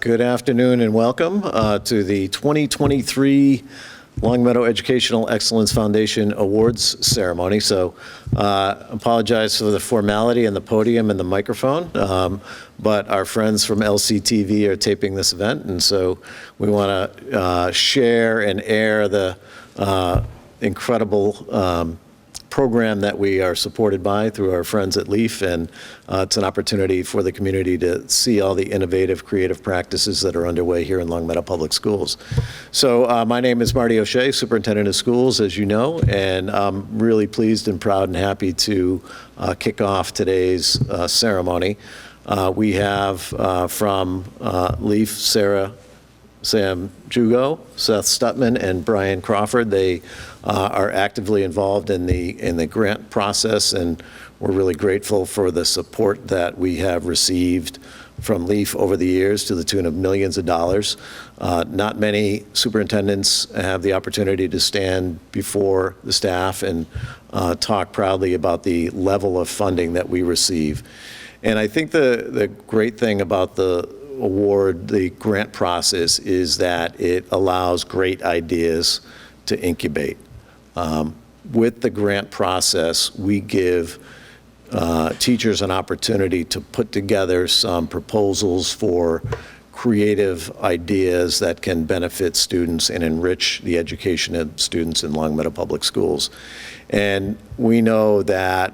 Good afternoon and welcome to the 2023 Longmeadow Educational Excellence Foundation Awards ceremony. So apologize for the formality and the podium and the microphone, but our friends from LCTV are taping this event, and so we want to share and air the incredible program that we are supported by through our friends at LEEF, and it's an opportunity for the community to see all the innovative, creative practices that are underway here in Longmeadow Public Schools. So my name is Marty O'Shea, Superintendent of Schools, as you know, and I'm really pleased and proud and happy to kick off today's ceremony. We have from LEEF, Sam Jugo, Seth Stutman, and Brian Crawford. They are actively involved in the grant process, and we're really grateful for the support that we have received from LEEF over the years to the tune of millions of dollars. Not many superintendents have the opportunity to stand before the staff and talk proudly about the level of funding that we receive. And I think the great thing about the award, the grant process, is that it allows great ideas to incubate. With the grant process, we give teachers an opportunity to put together some proposals for creative ideas that can benefit students and enrich the education of students in Longmeadow Public Schools. And we know that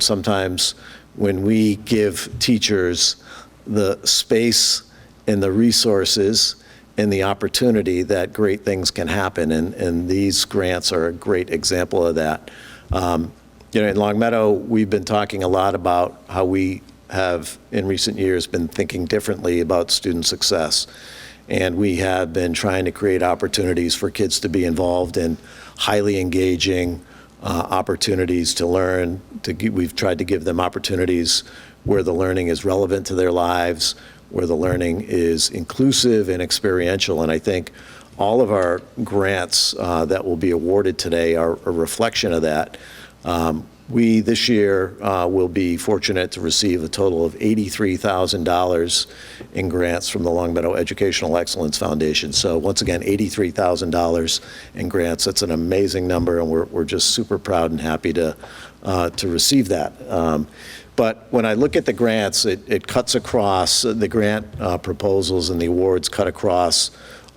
sometimes when we give teachers the space and the resources and the opportunity, that great things can happen, and these grants are a great example of that. In Longmeadow, we've been talking a lot about how we have, in recent years, been thinking differently about student success, and we have been trying to create opportunities for kids to be involved in highly engaging opportunities to learn. We've tried to give them opportunities where the learning is relevant to their lives, where the learning is inclusive and experiential. And I think all of our grants that will be awarded today are a reflection of that. We, this year, will be fortunate to receive a total of $83,000 in grants from the Longmeadow Educational Excellence Foundation. So once again, $83,000 in grants. That's an amazing number, and we're just super proud and happy to receive that. But when I look at the grants, it cuts across, the grant proposals and the awards cut across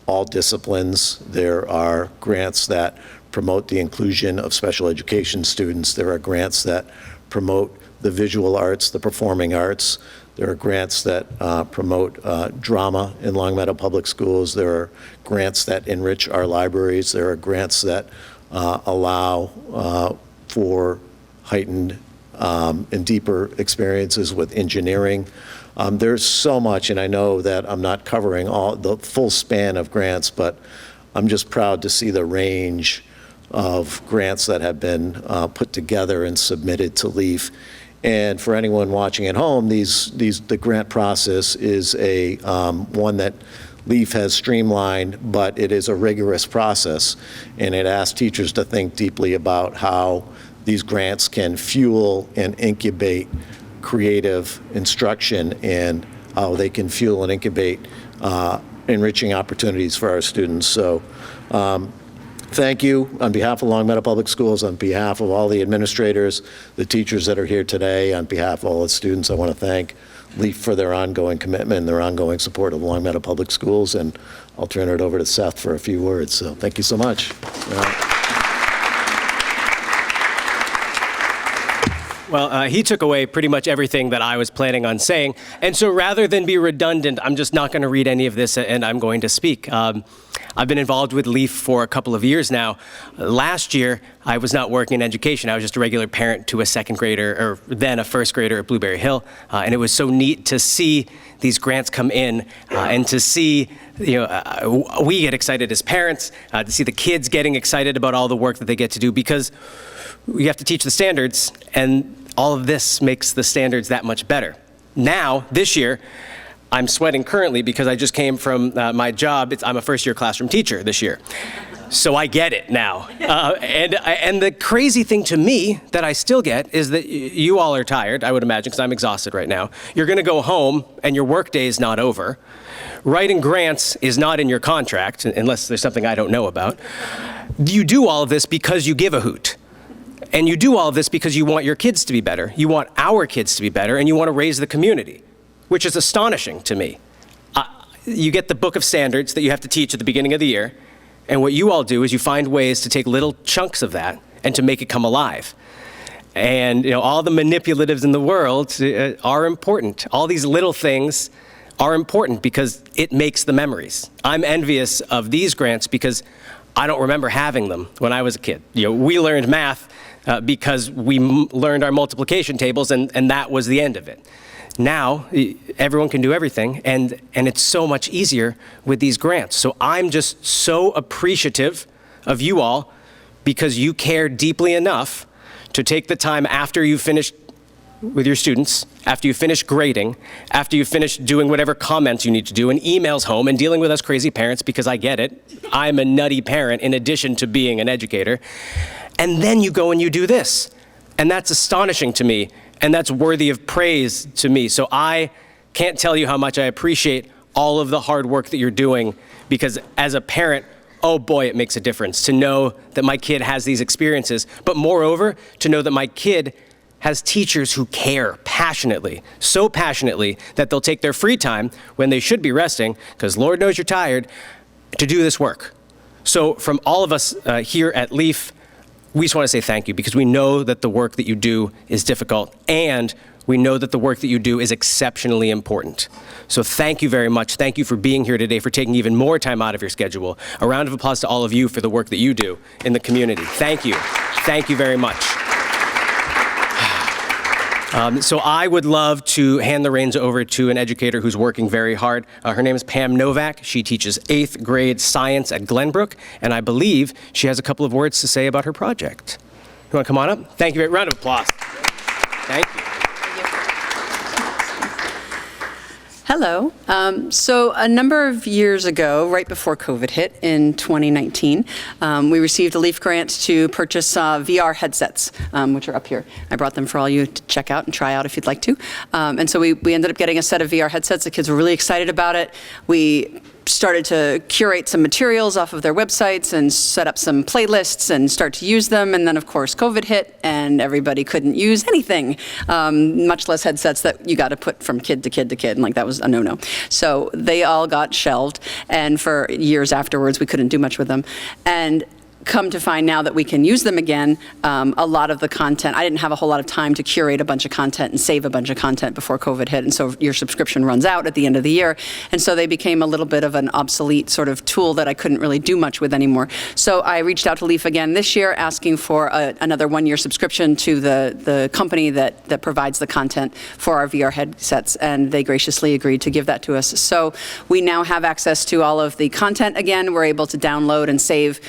all disciplines. There are grants that promote the inclusion of special education students. There are grants that promote the visual arts, the performing arts. There are grants that promote drama in Longmeadow Public Schools. There are grants that enrich our libraries. There are grants that allow for heightened and deeper experiences with engineering. There's so much, and I know that I'm not covering all the full span of grants, but I'm just proud to see the range of grants that have been put together and submitted to LEEF. And for anyone watching at home, the grant process is a one that LEEF has streamlined, but it is a rigorous process, and it asks teachers to think deeply about how these grants can fuel and incubate creative instruction, and how they can fuel and incubate enriching opportunities for our students. So thank you on behalf of Longmeadow Public Schools, on behalf of all the administrators, the teachers that are here today, on behalf of all the students. I want to thank LEEF for their ongoing commitment and their ongoing support of Longmeadow Public Schools, and I'll turn it over to Seth for a few words. So thank you so much. Well, he took away pretty much everything that I was planning on saying. And so rather than be redundant, I'm just not going to read any of this, and I'm going to speak. I've been involved with LEEF for a couple of years now. Last year, I was not working in education. I was just a regular parent to a second grader, or then a first grader at Blueberry Hill. And it was so neat to see these grants come in and to see, we get excited as parents, to see the kids getting excited about all the work that they get to do, because we have to teach the standards, and all of this makes the standards that much better. Now, this year, I'm sweating currently because I just came from my job. I'm a first-year classroom teacher this year. So I get it now. And the crazy thing to me that I still get is that you all are tired, I would imagine, because I'm exhausted right now. You're going to go home and your workday is not over. Writing grants is not in your contract, unless there's something I don't know about. You do all of this because you give a hoot. And you do all of this because you want your kids to be better. You want our kids to be better, and you want to raise the community, which is astonishing to me. You get the book of standards that you have to teach at the beginning of the year, and what you all do is you find ways to take little chunks of that and to make it come alive. And all the manipulatives in the world are important. All these little things are important because it makes the memories. I'm envious of these grants because I don't remember having them when I was a kid. We learned math because we learned our multiplication tables, and that was the end of it. Now, everyone can do everything, and it's so much easier with these grants. So I'm just so appreciative of you all because you care deeply enough to take the time after you finish with your students, after you finish grading, after you finish doing whatever comments you need to do, and emails home, and dealing with us crazy parents, because I get it. I'm a nutty parent in addition to being an educator. And then you go and you do this. And that's astonishing to me. And that's worthy of praise to me. So I can't tell you how much I appreciate all of the hard work that you're doing, because as a parent, oh boy, it makes a difference to know that my kid has these experiences, but moreover, to know that my kid has teachers who care passionately, so passionately that they'll take their free time when they should be resting, because Lord knows you're tired, to do this work. So from all of us here at LEEF, we just want to say thank you, because we know that the work that you do is difficult, and we know that the work that you do is exceptionally important. So thank you very much. Thank you for being here today, for taking even more time out of your schedule. A round of applause to all of you for the work that you do in the community. Thank you. Thank you very much. So I would love to hand the reins over to an educator who's working very hard. Her name is Pam Novak. She teaches 8th grade science at Glenbrook, and I believe she has a couple of words to say about her project. You want to come on up? Thank you. Round of applause. Thank you. Hello. So a number of years ago, right before COVID hit in 2019, we received a LEEF grant to purchase VR headsets, which are up here. I brought them for all you to check out and try out if you'd like to. And so we ended up getting a set of VR headsets. The kids were really excited about it. We started to curate some materials off of their websites and set up some playlists and start to use them. And then, of course, COVID hit and everybody couldn't use anything, much less headsets that you got to put from kid to kid to kid. And like that was a no-no. So they all got shelved. And for years afterwards, we couldn't do much with them. And come to find now that we can use them again, a lot of the content, I didn't have a whole lot of time to curate a bunch of content and save a bunch of content before COVID hit, and so your subscription runs out at the end of the year, and so they became a little bit of an obsolete sort of tool that I couldn't really do much with anymore. So I reached out to LEEF again this year, asking for another one-year subscription to the company that provides the content for our VR headsets, and they graciously agreed to give that to us. So we now have access to all of the content again. We're able to download and save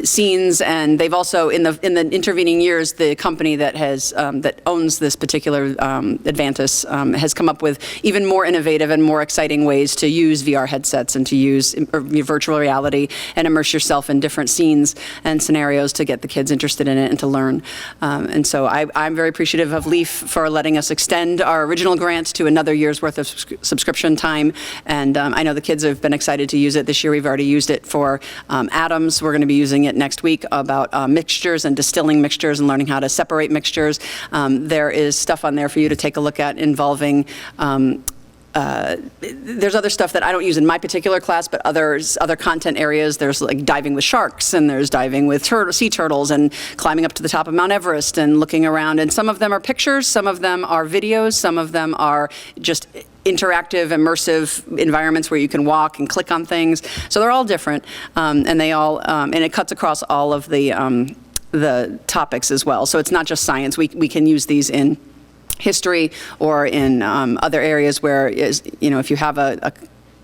scenes, and they've also, in the intervening years, the company that has that owns this particular Advantis has come up with even more innovative and more exciting ways to use VR headsets and to use virtual reality and immerse yourself in different scenes and scenarios to get the kids interested in it and to learn. And so I'm very appreciative of LEEF for letting us extend our original grant to another year's worth of subscription time. And I know the kids have been excited to use it. This year we've already used it for atoms. We're going to be using it next week about mixtures and distilling mixtures and learning how to separate mixtures. There is stuff on there for you to take a look at involving there's other stuff that I don't use in my particular class, but other content areas. There's like diving with sharks, and there's diving with sea turtles, and climbing up to the top of Mount Everest and looking around. And some of them are pictures, some of them are videos, some of them are just interactive, immersive environments where you can walk and click on things. So they're all different, and they all and it cuts across all of the topics as well. So it's not just science. We can use these in history or in other areas where, if you have a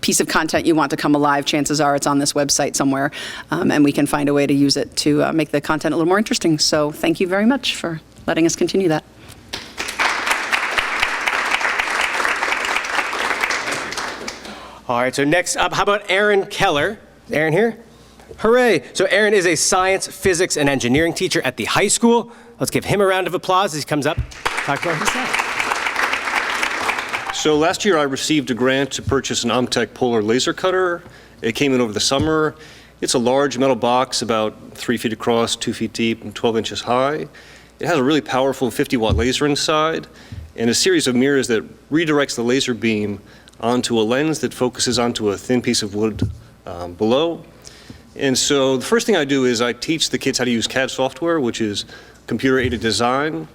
piece of content you want to come alive, chances are it's on this website somewhere, and we can find a way to use it to make the content a little more interesting. So thank you very much for letting us continue that. All right, so next up, how about Aaron Keller? Is Aaron here? Hooray! So Aaron is a science, physics, and engineering teacher at the high school. Let's give him a round of applause as he comes up. Talk about himself. So last year I received a grant to purchase an Omtech polar laser cutter. It came in over the summer. It's a large metal box about 3 feet across, 2 feet deep, and 12 inches high. It has a really powerful 50-watt laser inside and a series of mirrors that redirects the laser beam onto a lens that focuses onto a thin piece of wood below. And so the first thing I do is I teach the kids how to use CAD software, which is computer-aided design.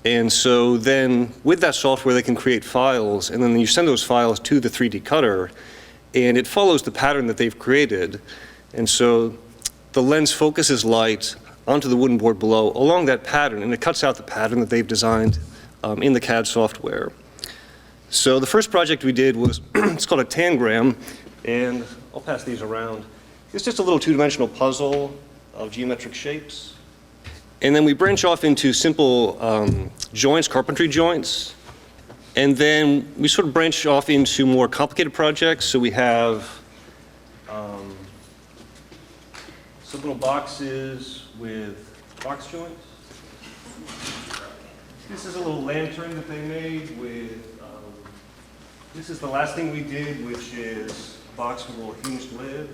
And so then with that software, they can create files, and then you send those files to the 3D cutter, and it follows the pattern that they've created. And so the lens focuses light onto the wooden board below along that pattern, and it cuts out the pattern that they've designed in the CAD software. So the first project we did was, it's called a tangram, and I'll pass these around. It's just a little two-dimensional puzzle of geometric shapes. And then we branch off into simple joints, carpentry joints. And then we sort of branch off into more complicated projects. So we have some little boxes with box joints. This is a little lantern that they made with, this is the last thing we did, which is a box with a little hinged lid.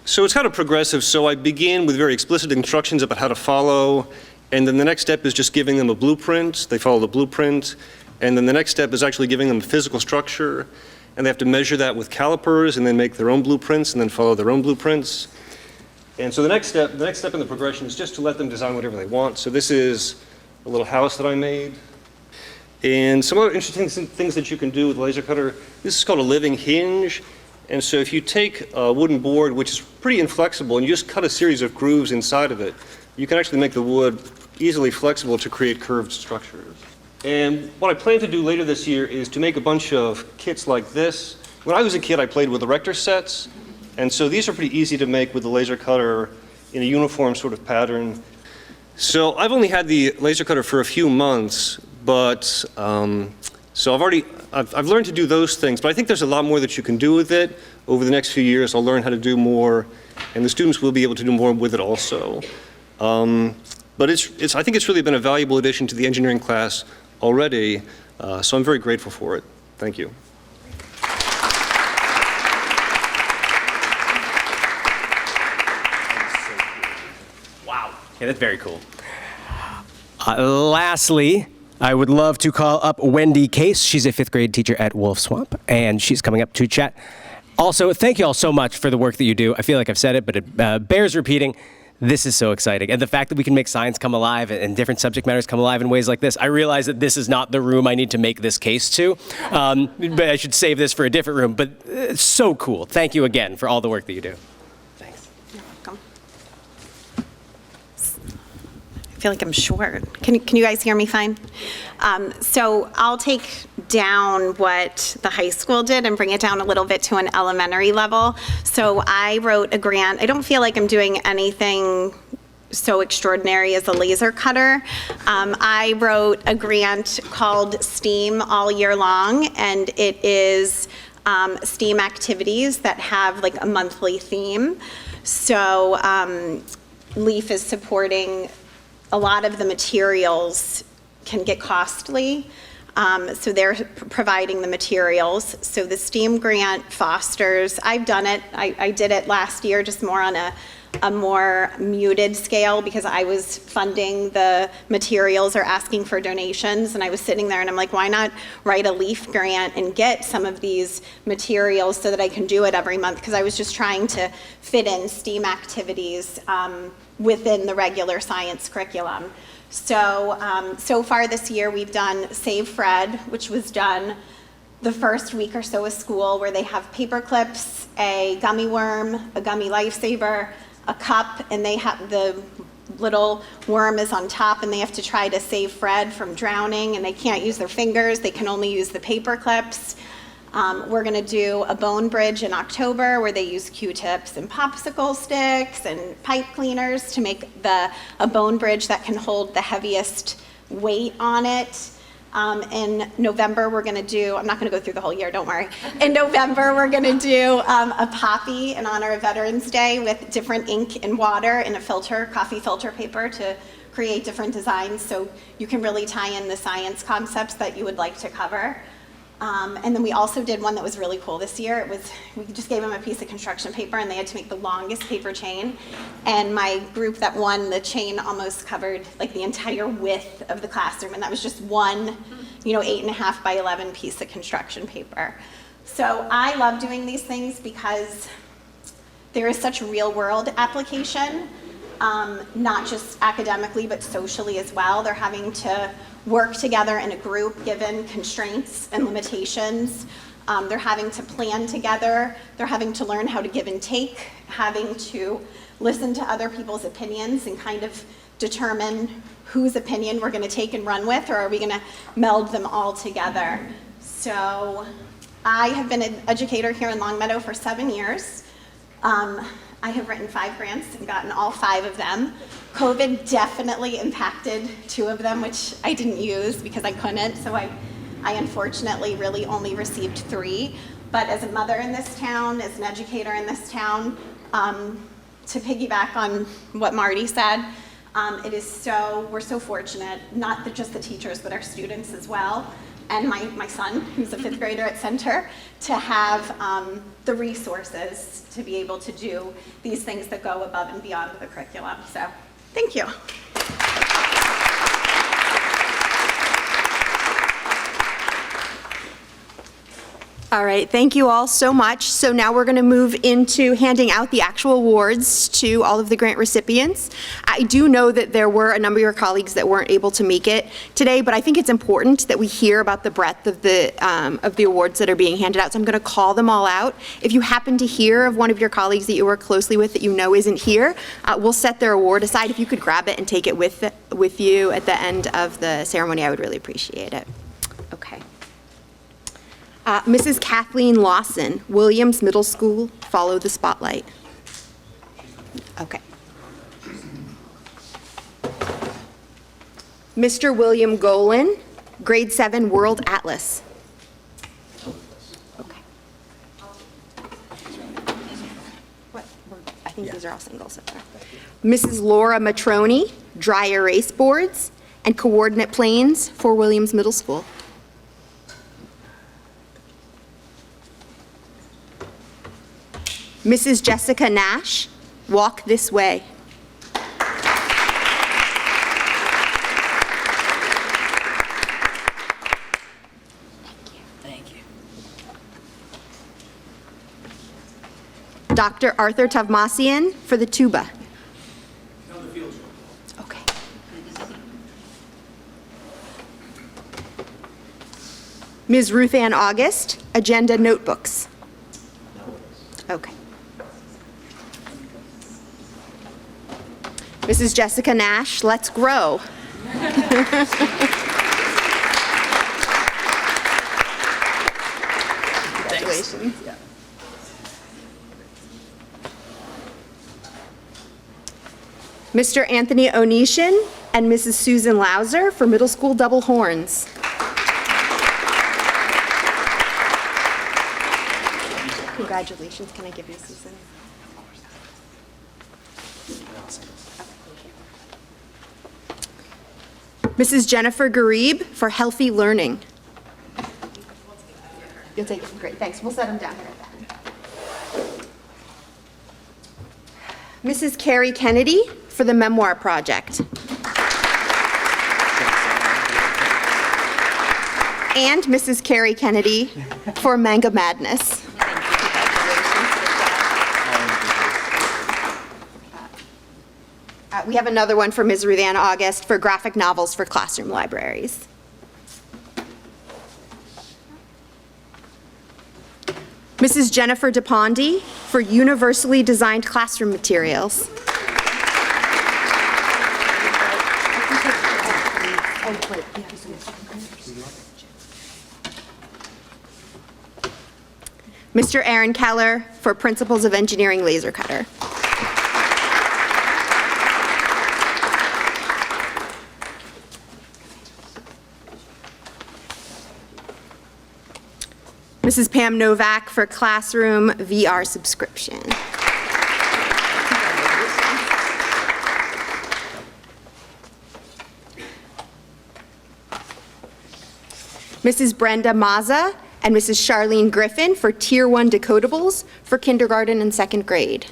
So it's kind of progressive. So I begin with very explicit instructions about how to follow, and then the next step is just giving them a blueprint. They follow the blueprint, and then the next step is actually giving them a physical structure, and they have to measure that with calipers and then make their own blueprints and then follow their own blueprints. And so the next step in the progression is just to let them design whatever they want. So this is a little house that I made. And some other interesting things that you can do with a laser cutter, this is called a living hinge. And so if you take a wooden board, which is pretty inflexible, and you just cut a series of grooves inside of it, you can actually make the wood easily flexible to create curved structures. And what I plan to do later this year is to make a bunch of kits like this. When I was a kid, I played with erector sets. And so these are pretty easy to make with the laser cutter in a uniform sort of pattern. So I've only had the laser cutter for a few months, but so I've learned to do those things, but I think there's a lot more that you can do with it. Over the next few years, I'll learn how to do more, and the students will be able to do more with it also. But I think it's really been a valuable addition to the engineering class already, so I'm very grateful for it. Thank you. Wow. Yeah, that's very cool. Lastly, I would love to call up Wendy Case. She's a 5th grade teacher at Wolf Swamp, and she's coming up to chat. Also, thank you all so much for the work that you do. I feel like I've said it, but it bears repeating. This is so exciting. And the fact that we can make science come alive and different subject matters come alive in ways like this, I realize that this is not the room I need to make this case to. But I should save this for a different room. But it's so cool. Thank you again for all the work that you do. Thanks. You're welcome. I feel like I'm short. Can you guys hear me fine? So I'll take down what the high school did and bring it down a little bit to an elementary level. So I wrote a grant. I don't feel like I'm doing anything so extraordinary as a laser cutter. I wrote a grant called STEAM All Year Long, and it is STEAM activities that have like a monthly theme. So LEEF is supporting a lot of the materials can get costly, so they're providing the materials. So the STEAM grant fosters, I've done it, I did it last year just more on a more muted scale because I was funding the materials or asking for donations, and I was sitting there and I'm like, why not write a LEEF grant and get some of these materials so that I can do it every month, because I was just trying to fit in STEAM activities within the regular science curriculum. So, so far this year we've done Save Fred, which was done the first week or so of school, where they have paper clips, a gummy worm, a gummy lifesaver, a cup, and they have the little worm is on top, and they have to try to save Fred from drowning, and they can't use their fingers, they can only use the paper clips. We're going to do a bone bridge in October where they use Q-tips and popsicle sticks and pipe cleaners to make a bone bridge that can hold the heaviest weight on it. In November, we're going to do, I'm not going to go through the whole year, don't worry. In November, we're going to do a poppy in honor of Veterans Day with different ink and water in a filter, coffee filter paper to create different designs so you can really tie in the science concepts that you would like to cover. And then we also did one that was really cool this year. We just gave them a piece of construction paper and they had to make the longest paper chain. And my group that won the chain almost covered like the entire width of the classroom. And that was just one, 8.5 by 11 piece of construction paper. So I love doing these things because there is such real world application, not just academically, but socially as well. They're having to work together in a group given constraints and limitations. They're having to plan together. They're having to learn how to give and take, having to listen to other people's opinions and kind of determine whose opinion we're going to take and run with, or are we going to meld them all together. So I have been an educator here in Longmeadow for 7 years. I have written 5 grants and gotten all 5 of them. COVID definitely impacted 2 of them, which I didn't use because I couldn't, so I unfortunately really only received 3. But as a mother in this town, as an educator in this town, to piggyback on what Marty said, we're so fortunate, not just the teachers, but our students as well, and my son, who's a 5th grader at Center, to have the resources to be able to do these things that go above and beyond the curriculum. So, thank you. All right, thank you all so much. So now we're going to move into handing out the actual awards to all of the grant recipients. I do know that there were a number of your colleagues that weren't able to make it today, but I think it's important that we hear about the breadth of the awards that are being handed out. So I'm going to call them all out. If you happen to hear of one of your colleagues that you work closely with that you know isn't here, we'll set their award aside. If you could grab it and take it with you at the end of the ceremony, I would really appreciate it. Okay. Mrs. Kathleen Lawson, Williams Middle School, follow the spotlight. Okay. Mr. William Golan, grade 7 World Atlas. Okay. What? I think these are all singles so far. Mrs. Laura Matroni, dry erase boards and coordinate planes for Williams Middle School. Mrs. Jessica Nash, walk this way. Thank you. Dr. Arthur Tavmasian for the tuba. Okay. Ms. Ruth Ann August, agenda notebooks. Okay. Mrs. Jessica Nash, let's grow. Congratulations. Yeah. Mr. Anthony Onishin and Mrs. Susan Lauser for middle school double horns. Congratulations. Can I give you Susan? Mrs. Jennifer Garib for healthy learning. You'll take it. Great, thanks. We'll set them down here at the end. Mrs. Carrie Kennedy for the memoir project. And Mrs. Carrie Kennedy for Manga Madness. We have another one for Ms. Ruth Ann August for graphic novels for classroom libraries. Mrs. Jennifer DePondy for universally designed classroom materials. Mr. Aaron Keller for Principles of Engineering laser cutter. Mrs. Pam Novak for classroom VR subscription. Mrs. Brenda Mazza and Mrs. Charlene Griffin for Tier 1 decodables for kindergarten and second grade.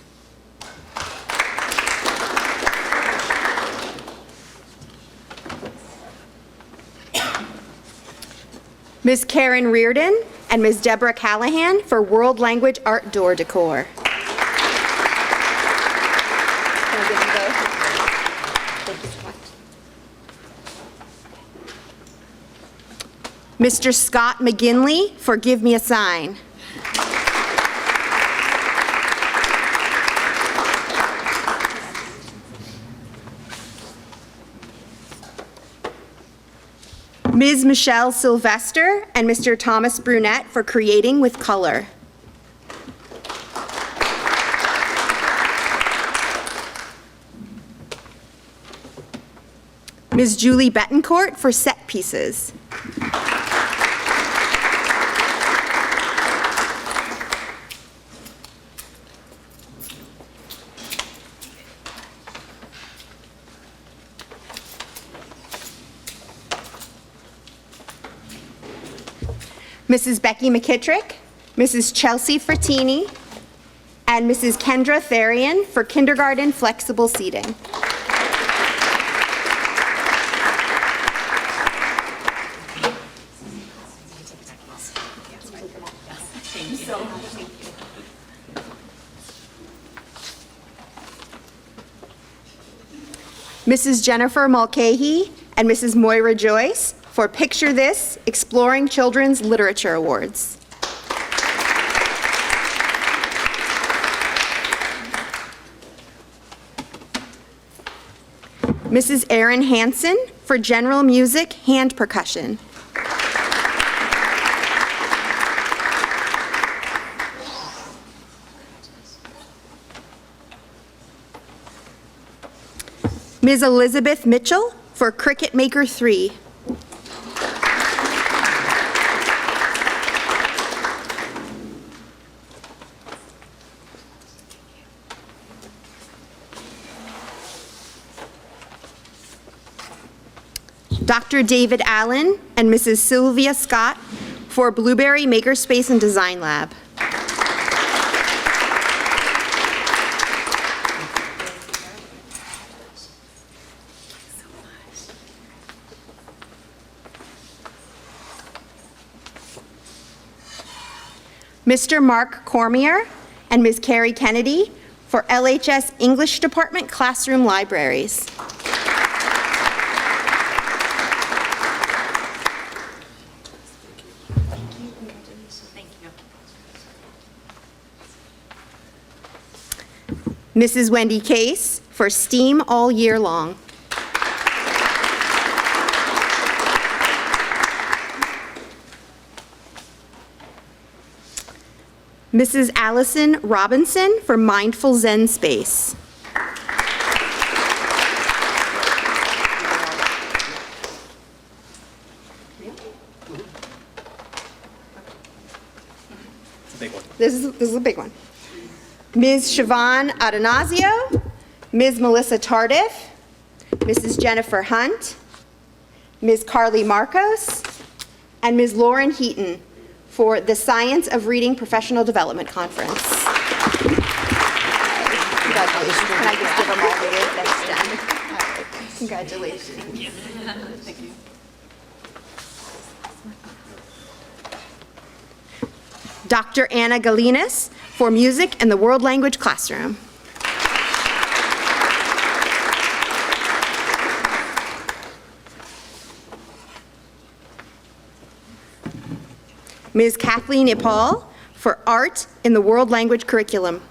Ms. Karen Reardon and Ms. Deborah Callahan for World Language Art Door Decor. Mr. Scott McGinley for Give Me a Sign. Ms. Michelle Sylvester and Mr. Thomas Brunette for Creating with Color. Ms. Julie Betancourt for Set Pieces. Mrs. Becky McKittrick, Mrs. Chelsea Frattini, and Mrs. Kendra Therian for kindergarten flexible seating. Mrs. Jennifer Mulcahy and Mrs. Moira Joyce for Picture This, Exploring Children's Literature Awards. Mrs. Erin Hansen for General Music, Hand Percussion. Ms. Elizabeth Mitchell for Cricket Maker 3. Dr. David Allen and Mrs. Sylvia Scott for Blueberry Makerspace and Design Lab. Mr. Mark Cormier and Ms. Carrie Kennedy for LHS English Department Classroom Libraries. Mrs. Wendy Case for STEAM all year long. Mrs. Allison Robinson for Mindful Zen Space. It's a big one. This is a big one. Ms. Siobhan Adanazio, Ms. Melissa Tardif, Mrs. Jennifer Hunt, Ms. Carly Marcos, and Ms. Lauren Heaton for the Science of Reading Professional Development Conference. Congratulations. Can I just give them all the way? Thanks, Jen. Congratulations. Thank you. Dr. Anna Galinas for Music and the World Language Classroom. Ms. Kathleen Ipal for Art in the World Language Curriculum.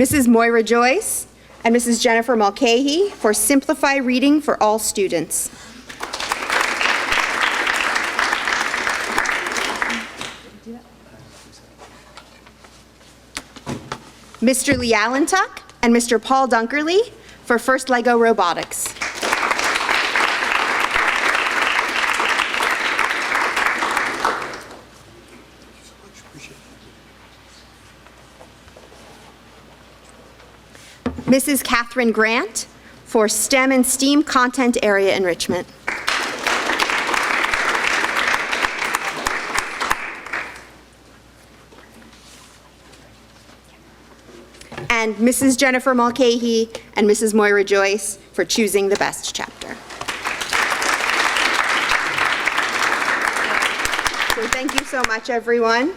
Mrs. Moira Joyce and Mrs. Jennifer Mulcahy for Simplify Reading for All Students. Mr. Lee Allentuck and Mr. Paul Dunkerley for First Lego Robotics. Mrs. Catherine Grant for STEM and STEAM Content Area Enrichment. And Mrs. Jennifer Mulcahy and Mrs. Moira Joyce for choosing the best chapter. So thank you so much, everyone.